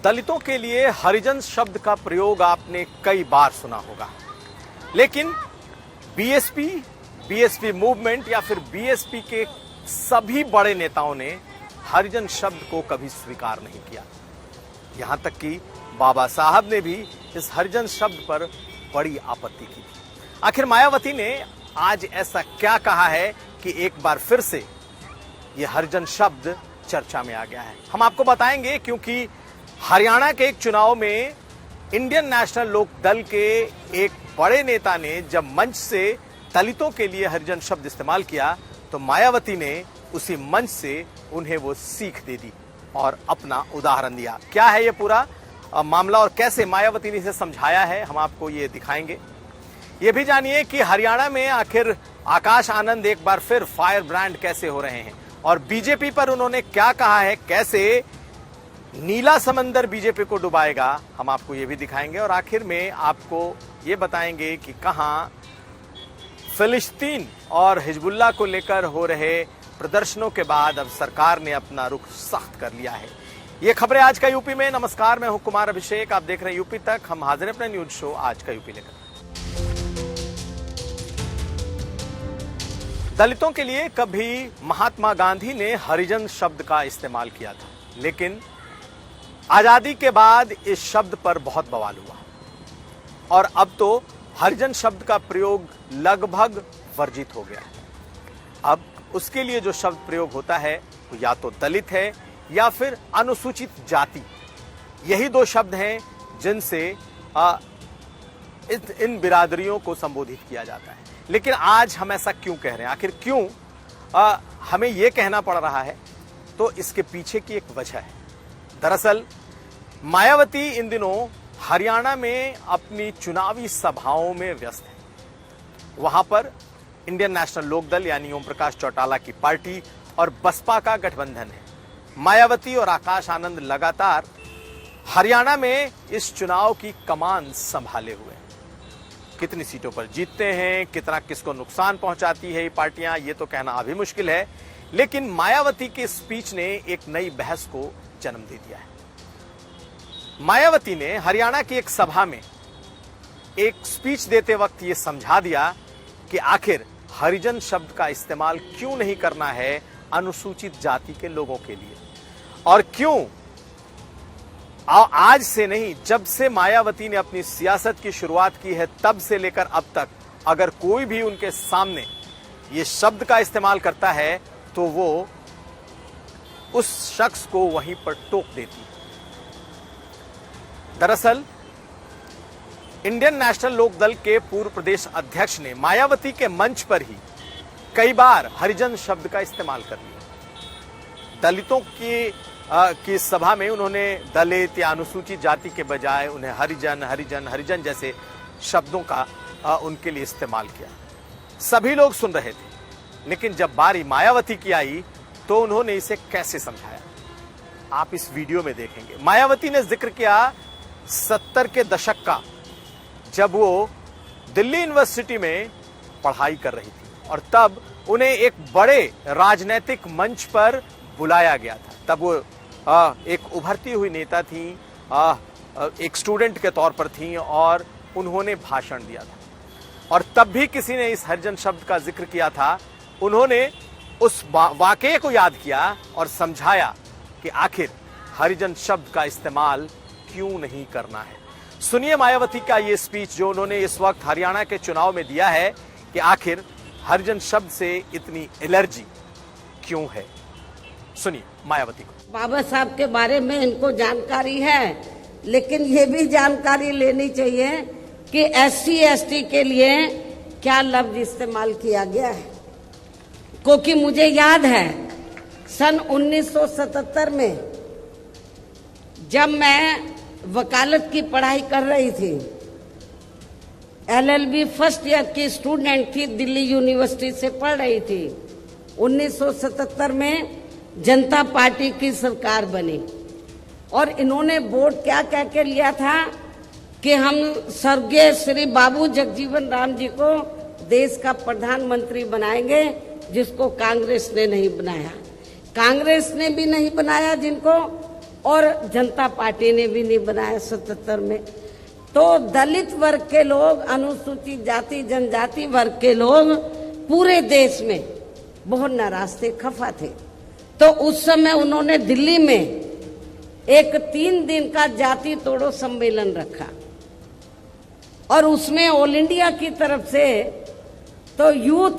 दलितों के लिए हरिजन शब्द का प्रयोग आपने कई बार सुना होगा, लेकिन बीएसपी मूवमेंट या फिर बीएसपी के सभी बड़े नेताओं ने हरिजन शब्द को कभी स्वीकार नहीं किया। यहां तक कि बाबा साहब ने भी इस हरिजन शब्द पर बड़ी आपत्ति की थी। आखिर मायावती ने आज ऐसा क्या कहा है कि एक बार फिर से यह हरिजन शब्द चर्चा में आ गया है? हम आपको बताएंगे, क्योंकि हरियाणा के एक चुनाव में इंडियन नेशनल लोक दल के एक बड़े नेता ने जब मंच से दलितों के लिए हरिजन शब्द इस्तेमाल किया तो मायावती ने उसी मंच से उन्हें वो सीख दे दी और अपना उदाहरण दिया। क्या है ये पूरा मामला और कैसे मायावती ने इसे समझाया है, हम आपको ये दिखाएंगे। ये भी जानिए कि हरियाणा में आखिर आकाश आनंद एक बार फिर फायर ब्रांड कैसे हो रहे हैं और बीजेपी पर उन्होंने क्या कहा है, कैसे नीला समंदर बीजेपी को डुबाएगा, हम आपको ये भी दिखाएंगे। और आखिर में आपको ये बताएंगे कि कहां फिलिस्तीन और हिजबुल्लाह को लेकर हो रहे प्रदर्शनों के बाद अब सरकार ने अपना रुख सख्त कर लिया है। ये खबरें आज का यूपी में। नमस्कार, मैं हूं कुमार अभिषेक, आप देख रहे हैं यूपी तक। हम हाजिर हैं अपने न्यूज शो आज का यूपी लेकर। दलितों के लिए कभी महात्मा गांधी ने हरिजन शब्द का इस्तेमाल किया था, लेकिन आजादी के बाद इस शब्द पर बहुत बवाल हुआ और अब तो हरिजन शब्द का प्रयोग लगभग वर्जित हो गया। अब उसके लिए जो शब्द प्रयोग होता है वो या तो दलित है या फिर अनुसूचित जाति। यही दो शब्द हैं जिनसे इन बिरादरियों को संबोधित किया जाता है। लेकिन आज हम ऐसा क्यों कह रहे हैं, आखिर क्यों हमें यह कहना पड़ रहा है? तो इसके पीछे की एक वजह है। दरअसल मायावती इन दिनों हरियाणा में अपनी चुनावी सभाओं में व्यस्त है। वहां पर इंडियन नेशनल लोक दल यानी ओम प्रकाश चौटाला की पार्टी और बसपा का गठबंधन है। मायावती और आकाश आनंद लगातार हरियाणा में इस चुनाव की कमान संभाले हुए हैं। कितनी सीटों पर जीतते हैं, कितना किसको नुकसान पहुंचाती है ये पार्टियां, ये तो कहना अभी मुश्किल है। लेकिन मायावती के स्पीच ने एक नई बहस को जन्म दे दिया है। मायावती ने हरियाणा की एक सभा में एक स्पीच देते वक्त यह समझा दिया कि आखिर हरिजन शब्द का इस्तेमाल क्यों नहीं करना है अनुसूचित जाति के लोगों के लिए, और क्यों आज से नहीं, जब से मायावती ने अपनी सियासत की शुरुआत की है तब से लेकर अब तक अगर कोई भी उनके सामने ये शब्द का इस्तेमाल करता है तो वो उस शख्स को वहीं पर टोक देती है। दरअसल इंडियन नेशनल लोक दल के पूर्व प्रदेश अध्यक्ष ने मायावती के मंच पर ही कई बार हरिजन शब्द का इस्तेमाल कर लिया। दलितों की सभा में उन्होंने दलित या अनुसूचित जाति के बजाय उन्हें हरिजन जैसे शब्दों का उनके लिए इस्तेमाल किया। सभी लोग सुन रहे थे, लेकिन जब बारी मायावती की आई तो उन्होंने इसे कैसे समझाया, आप इस वीडियो में देखेंगे। मायावती ने जिक्र किया 70 के दशक का, जब वो दिल्ली यूनिवर्सिटी में पढ़ाई कर रही थी और तब उन्हें एक बड़े राजनीतिक मंच पर बुलाया गया था। तब वो एक उभरती हुई नेता थी, एक स्टूडेंट के तौर पर थी और उन्होंने भाषण दिया था और तब भी किसी ने इस हरिजन शब्द का जिक्र किया था। उन्होंने उस वाकये को याद किया और समझाया कि आखिर हरिजन शब्द का इस्तेमाल क्यों नहीं करना है। सुनिए मायावती का ये स्पीच जो उन्होंने इस वक्त हरियाणा के चुनाव में दिया है कि आखिर हरिजन शब्द से इतनी एलर्जी क्यों है। सुनिए मायावती को। बाबा साहब के बारे में इनको जानकारी है, लेकिन ये भी जानकारी लेनी चाहिए कि SC ST के लिए क्या लफ्ज इस्तेमाल किया गया है। क्योंकि मुझे याद है सन 1977 में जब मैं वकालत की पढ़ाई कर रही थी, LLB फर्स्ट ईयर की स्टूडेंट थी, दिल्ली यूनिवर्सिटी से पढ़ रही थी। 1977 में जनता पार्टी की सरकार बनी और इन्होंने वोट क्या कह के लिया था कि हम स्वर्गीय श्री बाबू जगजीवन राम जी को देश का प्रधानमंत्री बनाएंगे, जिसको कांग्रेस ने नहीं बनाया। कांग्रेस ने भी नहीं बनाया जिनको, और जनता पार्टी ने भी नहीं बनाया 77 में। तो दलित वर्ग के लोग, अनुसूचित जाति जनजाति वर्ग के लोग पूरे देश में बहुत नाराज थे, खफा थे। तो उस समय उन्होंने दिल्ली में एक 3 दिन का जाति तोड़ो सम्मेलन रखा और उसमें ऑल इंडिया की तरफ से, तो यूथ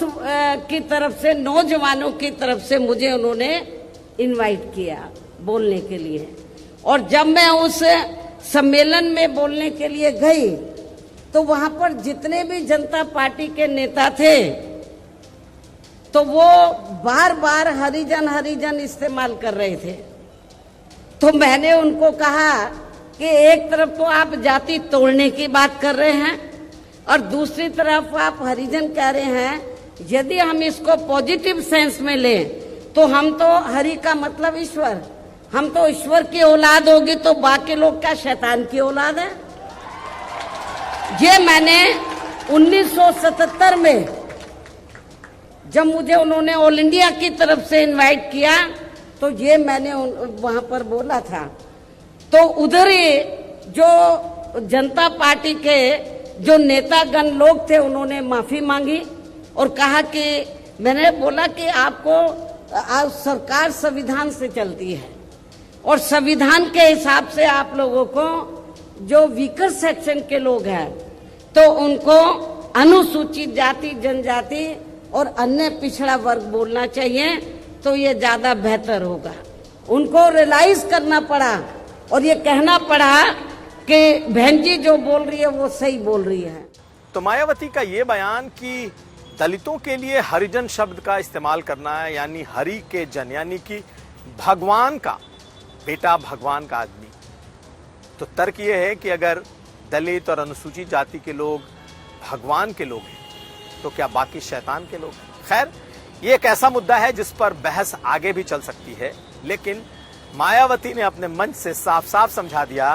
की तरफ से, नौजवानों की तरफ से मुझे उन्होंने इनवाइट किया बोलने के लिए। और जब मैं उस सम्मेलन में बोलने के लिए गई तो वहां पर जितने भी जनता पार्टी के नेता थे तो वो बार बार हरिजन हरिजन इस्तेमाल कर रहे थे। तो मैंने उनको कहा कि एक तरफ तो आप जाति तोड़ने की बात कर रहे हैं और दूसरी तरफ आप हरिजन कह रहे हैं। यदि हम इसको पॉजिटिव सेंस में लें तो हम तो हरि का मतलब ईश्वर, हम तो ईश्वर की औलाद होगी, तो बाकी लोग क्या शैतान की औलाद है? ये मैंने 1977 में जब मुझे उन्होंने ऑल इंडिया की तरफ से इनवाइट किया तो ये मैंने वहां पर बोला था। तो उधर ही जो जनता पार्टी के जो नेतागण लोग थे उन्होंने माफी मांगी और कहा कि, मैंने बोला कि आपको सरकार संविधान से चलती है और संविधान के हिसाब से आप लोगों को जो वीकर सेक्शन के लोग हैं तो उनको अनुसूचित जाति जनजाति और अन्य पिछड़ा वर्ग बोलना चाहिए, तो ये ज्यादा बेहतर होगा। उनको रियलाइज करना पड़ा और ये कहना पड़ा कि बहन जी जो बोल रही है वो सही बोल रही है। तो मायावती का ये बयान कि दलितों के लिए हरिजन शब्द का इस्तेमाल करना है, यानी हरि के जन, यानी कि भगवान का बेटा, भगवान का आदमी, तो तर्क ये है कि अगर दलित और अनुसूचित जाति के लोग भगवान के लोग हैं तो क्या बाकी शैतान के लोग हैं? खैर, ये एक ऐसा मुद्दा है जिस पर बहस आगे भी चल सकती है, लेकिन मायावती ने अपने मंच से साफ साफ समझा दिया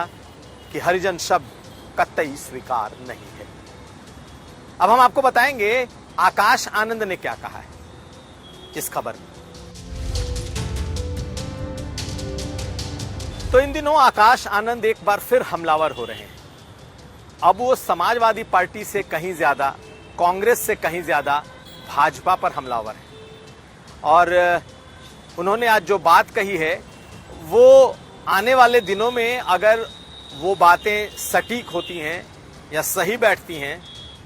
कि हरिजन शब्द कतई स्वीकार नहीं है। अब हम आपको बताएंगे आकाश आनंद ने क्या कहा है इस खबर में। तो इन दिनों आकाश आनंद एक बार फिर हमलावर हो रहे हैं। अब वो समाजवादी पार्टी से कहीं ज्यादा, कांग्रेस से कहीं ज्यादा भाजपा पर हमलावर है। और उन्होंने आज जो बात कही है वो आने वाले दिनों में अगर वो बातें सटीक होती हैं या सही बैठती हैं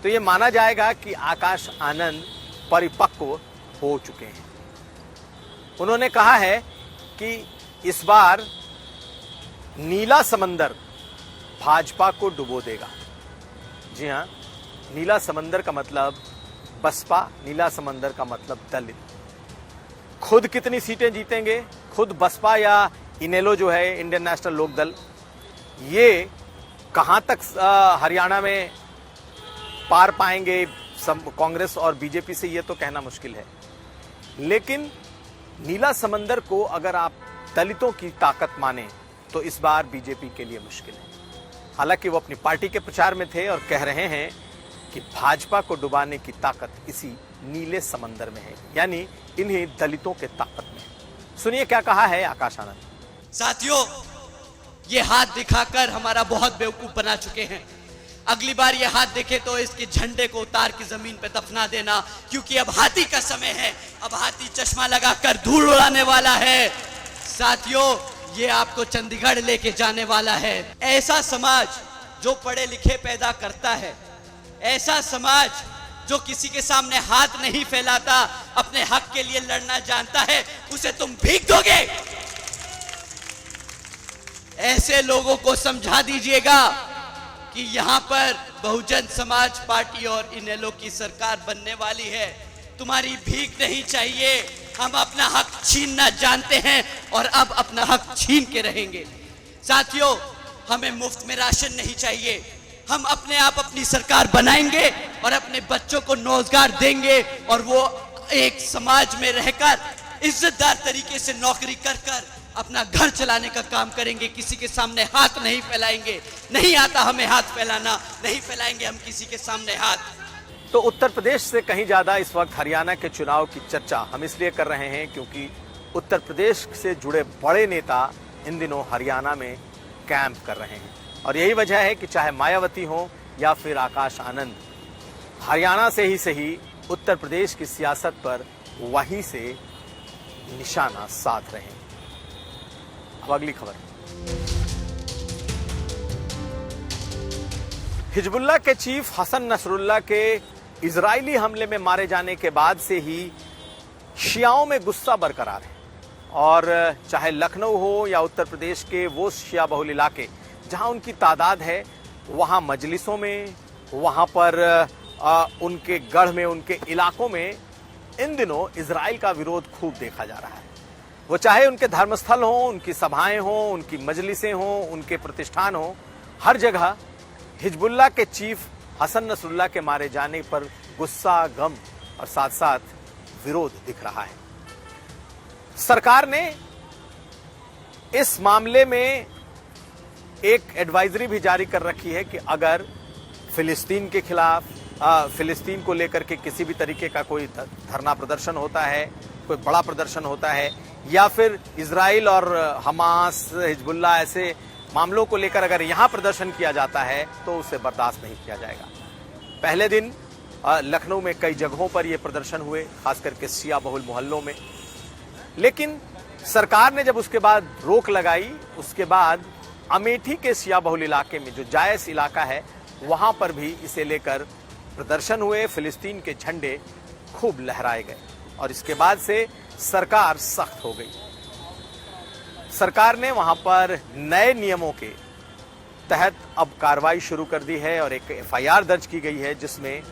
तो ये माना जाएगा कि आकाश आनंद परिपक्व हो चुके हैं। उन्होंने कहा है कि इस बार नीला समंदर भाजपा को डुबो देगा। जी हां, नीला समंदर का मतलब बसपा, नीला समंदर का मतलब दलित। खुद कितनी सीटें जीतेंगे, खुद बसपा या इनेलो जो है, इंडियन नेशनल लोक दल, ये कहां तक हरियाणा में पार पाएंगे कांग्रेस और बीजेपी से, ये तो कहना मुश्किल है। लेकिन नीला समंदर को अगर आप दलितों की ताकत माने तो इस बार बीजेपी के लिए मुश्किल है। हालांकि वो अपनी पार्टी के प्रचार में थे और कह रहे हैं कि भाजपा को डुबाने की ताकत इसी नीले समंदर में है, यानी इन्हीं दलितों के ताकत में है। सुनिए क्या कहा है आकाश आनंद। साथियों, ये हाथ दिखाकर हमारा बहुत बेवकूफ बना चुके हैं। अगली बार ये हाथ देखे तो इसके झंडे को उतार के जमीन पे दफना देना, क्योंकि अब हाथी का समय है। अब हाथी चश्मा लगाकर धूल उड़ाने वाला है। साथियों, ये आपको चंडीगढ़ लेके जाने वाला है। ऐसा समाज जो पढ़े लिखे पैदा करता है, ऐसा समाज जो किसी के सामने हाथ नहीं फैलाता, अपने हक के लिए लड़ना जानता है, उसे तुम भीख दोगे। ऐसे लोगों को समझा दीजिएगा कि यहां पर बहुजन समाज पार्टी और इनेलो की सरकार बनने वाली है। तुम्हारी भीख नहीं चाहिए। हम अपना हक छीनना जानते हैं और अब अपना हक छीन के रहेंगे। साथियों, हमें मुफ्त में राशन नहीं चाहिए। हम अपने आप अपनी सरकार बनाएंगे और अपने बच्चों को रोजगार देंगे और वो एक समाज में रहकर इज्जतदार तरीके से नौकरी कर कर अपना घर चलाने का काम करेंगे। किसी के सामने हाथ नहीं फैलाएंगे। नहीं आता हमें हाथ फैलाना, नहीं फैलाएंगे हम किसी के सामने हाथ। तो उत्तर प्रदेश से कहीं ज्यादा इस वक्त हरियाणा के चुनाव की चर्चा हम इसलिए कर रहे हैं क्योंकि उत्तर प्रदेश से जुड़े बड़े नेता इन दिनों हरियाणा में कैंप कर रहे हैं। और यही वजह है कि चाहे मायावती हो या फिर आकाश आनंद, हरियाणा से ही सही उत्तर प्रदेश की सियासत पर वहीं से निशाना साध रहे हैं। अब अगली खबर। हिजबुल्लाह के चीफ हसन नसरुल्लाह के इजरायली हमले में मारे जाने के बाद से ही शियाओं में गुस्सा बरकरार है। और चाहे लखनऊ हो या उत्तर प्रदेश के वो शिया बहुल इलाके जहां उनकी तादाद है, वहां मजलिसों में, वहां पर उनके गढ़ में, उनके इलाकों में इन दिनों इजराइल का विरोध खूब देखा जा रहा है। वो चाहे उनके धर्मस्थल हो, उनकी सभाएं हो, उनकी मजलिसें हो, उनके प्रतिष्ठान हो, हर जगह हिजबुल्लाह के चीफ हसन नसरुल्लाह के मारे जाने पर गुस्सा, गम और साथ साथ विरोध दिख रहा है। सरकार ने इस मामले में एक एडवाइजरी भी जारी कर रखी है कि अगर फिलिस्तीन के खिलाफ, फिलिस्तीन को लेकर के किसी भी तरीके का कोई धरना प्रदर्शन होता है, कोई बड़ा प्रदर्शन होता है, या फिर इजराइल और हमास, हिजबुल्लाह ऐसे मामलों को लेकर अगर यहां प्रदर्शन किया जाता है तो उसे बर्दाश्त नहीं किया जाएगा। पहले दिन लखनऊ में कई जगहों पर यह प्रदर्शन हुए, खास करके शिया बहुल मोहल्लों में। लेकिन सरकार ने जब उसके बाद रोक लगाई, उसके बाद अमेठी के शिया बहुल इलाके में जो जायस इलाका है, वहां पर भी इसे लेकर प्रदर्शन हुए, फिलिस्तीन के झंडे खूब लहराए गए और इसके बाद से सरकार सख्त हो गई। सरकार ने वहां पर नए नियमों के तहत अब कार्रवाई शुरू कर दी है और एक एफआईआर दर्ज की गई है, जिसमें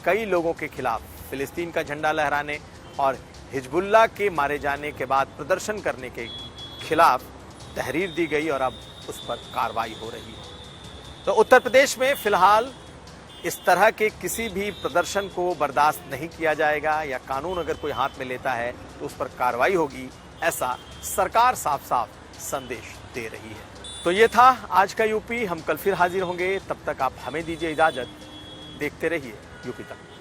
कई लोगों के खिलाफ फिलिस्तीन का झंडा लहराने और हिजबुल्लाह के मारे जाने के बाद प्रदर्शन करने के खिलाफ तहरीर दी गई और अब उस पर कार्रवाई हो रही है। तो उत्तर प्रदेश में फिलहाल इस तरह के किसी भी प्रदर्शन को बर्दाश्त नहीं किया जाएगा, या कानून अगर कोई हाथ में लेता है तो उस पर कार्रवाई होगी, ऐसा सरकार साफ साफ संदेश दे रही है। तो ये था आज का यूपी। हम कल फिर हाजिर होंगे, तब तक आप हमें दीजिए इजाजत। देखते रहिए यूपी तक।